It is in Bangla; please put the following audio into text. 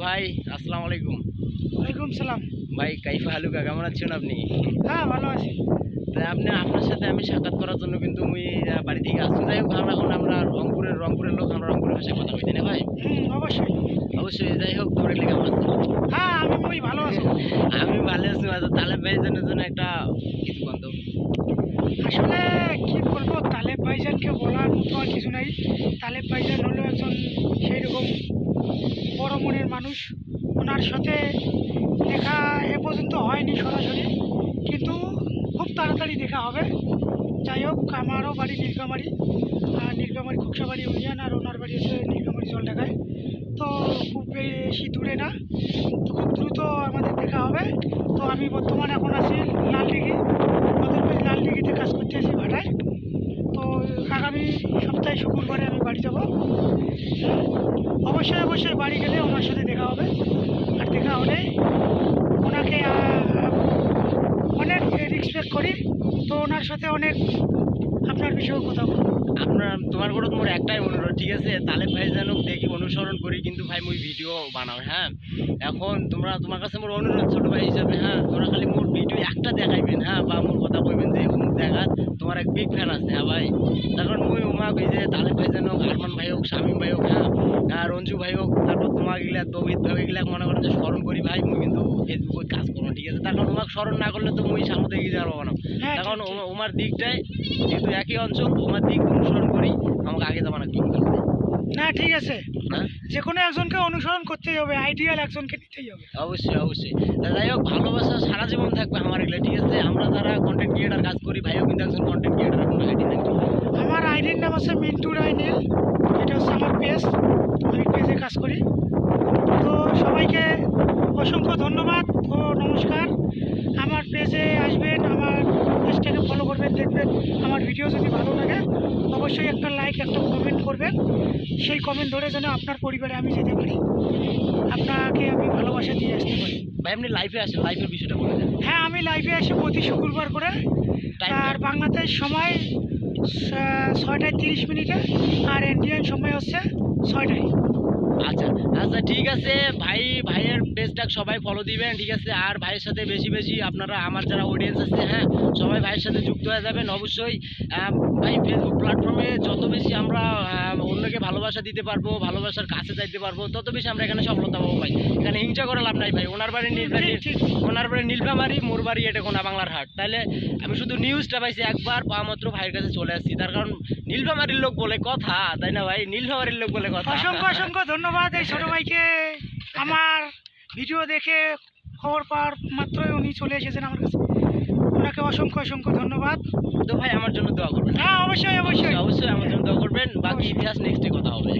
ভাই, আসসালামু আলাইকুম। ওয়ালাইকুম সালাম। ভাই কাইফা হালুকা, কেমন আছেন আপনি? হ্যাঁ, ভালো আছি। তাই আপনার সাথে আমি সাক্ষাৎ করার জন্য কিন্তু মুই বাড়ি থেকে আসছি। যাই হোক, এখন আমরা রংপুরের লোক, আমরা রংপুরের ভাষায় কথা কইতে না ভাই? অবশ্যই। অবশ্যই। যাই হোক, তোমরা এগুলো কেমন আছো? হ্যাঁ, আমি খুবই ভালো আছি। আমি ভালো আছি। আচ্ছা, তালেব ভাইজানের জন্য একটা কিছু বন্ধ। আসলে কি বলবো, তালেব ভাইজানকে বলার মতো আর কিছু নাই। তালেব ভাইজান হলো একজন সেই রকম বড় মনের মানুষ। ওনার সাথে দেখা এ পর্যন্ত হয়নি সরাসরি, কিন্তু খুব তাড়াতাড়ি দেখা হবে। যাই হোক, আমারও বাড়ি নীলফামারী, নীলফামারী খোকসাবাড়ি ইউনিয়ন, আর ওনার বাড়ি হচ্ছে নীলফামারী জলঢাকায়। তো খুব বেশি দূরে না, তো খুব দ্রুত আমাদের দেখা হবে। তো আমি বর্তমানে এখন আছি লালদিঘি, লালদিঘিতে কাজ করতে আছি ভাটায়। তো আগামী সপ্তাহে শুক্রবারে আমি বাড়ি যাব। অবশ্যই বাড়ি গেলে ওনার সাথে দেখা হবে। আর দেখা হলে ওনাকে অনেক রেসপেক্ট করি, তো ওনার সাথে অনেক আপনার বিষয়েও কথা বলবো। তোমার করে তোমার একটাই অনুরোধ, ঠিক আছে? তালেব ভাইজানক দেখি অনুসরণ করি, কিন্তু ভাই মুই ভিডিও বানাও, হ্যাঁ? এখন তোমার কাছে মোর অনুরোধ ছোট ভাই হিসাবে, হ্যাঁ? তোমরা খালি মোর ভিডিও একটা দেখাইবেন, হ্যাঁ? বা মোর কথা কইবেন যে অমুক জায়গা তোমার এক বিগ ফ্যান আছে, হ্যাঁ ভাই? তারপর মুই ওমা কই যে তালেব ভাইজান হোক, আরমান ভাই হোক, শামীম ভাই হোক, হ্যাঁ? আর রঞ্জু ভাই হোক, তারপর তোমার গিলা তৌহিদ ভাই গিলা মনে করেন যে স্মরণ করি ভাই, মুই কিন্তু ফেসবুকে কাজ করবো, ঠিক আছে? তার কারণ তোমাকে স্মরণ না করলে তো মুই সামনে এগিয়ে যাওয়া পাবো না। হ্যাঁ, তখন ওমার দিকটাই যেহেতু একই অঞ্চল, ওমার দিক অনুসরণ করি, আমাকে আগে যাবো না ক্লিক করবে না, ঠিক আছে। না? যে কোনো একজনকে অনুসরণ করতেই হবে, আইডিয়াল একজনকে নিতেই হবে। অবশ্যই। তা যাই হোক, ভালোবাসা সারা জীবন থাকবে আমার এগুলো, ঠিক আছে? আমরা যারা কন্টেন্ট ক্রিয়েটার কাজ করি, ভাইও কিন্তু একজন কন্টেন্ট ক্রিয়েটার, কোনো আইডি নেই। আমার আইডির নাম আছে মিন্টু রায় নীল। এটা হচ্ছে আমার পেজ, আমি পেজে কাজ করি। তো সবাইকে অসংখ্য ধন্যবাদ ও নমস্কার। আমার পেজে আসবেন, আমার পেজটাকে ফলো করবেন, দেখবেন আমার ভিডিও যদি ভালো লাগে অবশ্যই একটা লাইক, একটা কমেন্ট করবেন। সেই কমেন্ট ধরে যেন আপনার পরিবারে আমি যেতে পারি, আপনাকে আমি ভালোবাসা দিয়ে আসতে পারি। ভাই আপনি লাইফে আসেন, লাইফের বিষয়টা বলে দেন। হ্যাঁ, আমি লাইভে আসি প্রতি শুক্রবার করে, আর বাংলাদেশ সময় 6:30, আর ইন্ডিয়ান সময় হচ্ছে 6টায়। আচ্ছা ঠিক আছে ভাইয়ের পেজটা সবাই ফলো দিবেন, ঠিক আছে? আর ভাইয়ের সাথে বেশি আপনারা, আমার যারা অডিয়েন্স আছে, হ্যাঁ, সবাই ভাইয়ের সাথে যুক্ত হয়ে যাবেন অবশ্যই। ভাই ফেসবুক প্ল্যাটফর্মে যত বেশি আমরা অন্যকে ভালোবাসা দিতে পারবো, ভালোবাসার কাছে যাইতে পারবো, তত বেশি আমরা এখানে সফলতা পাবো ভাই। এখানে হিংসা করে লাভ নাই ভাই। ওনার বাড়ি নীলফামারী, মোর বাড়ি এটা কোনা বাংলার হাট। তাহলে আমি শুধু নিউজটা পাইছি একবার, পাওয়া মাত্র ভাইয়ের কাছে চলে আসছি। তার কারণ নীলফামারীর লোক বলে কথা, তাই না ভাই? নীলফামারীর লোক বলে কথা। অসংখ্য ধন্যবাদ এই ছোট ভাইকে। আমার ভিডিও দেখে খবর পাওয়ার মাত্রই উনি চলে এসেছেন আমার কাছে, ওনাকে অসংখ্য ধন্যবাদ। তো ভাই আমার জন্য দোয়া করবেন। হ্যাঁ, অবশ্যই অবশ্যই আমার জন্য দোয়া করবেন। বাকি ইতিহাস নেক্সটে কথা হবে।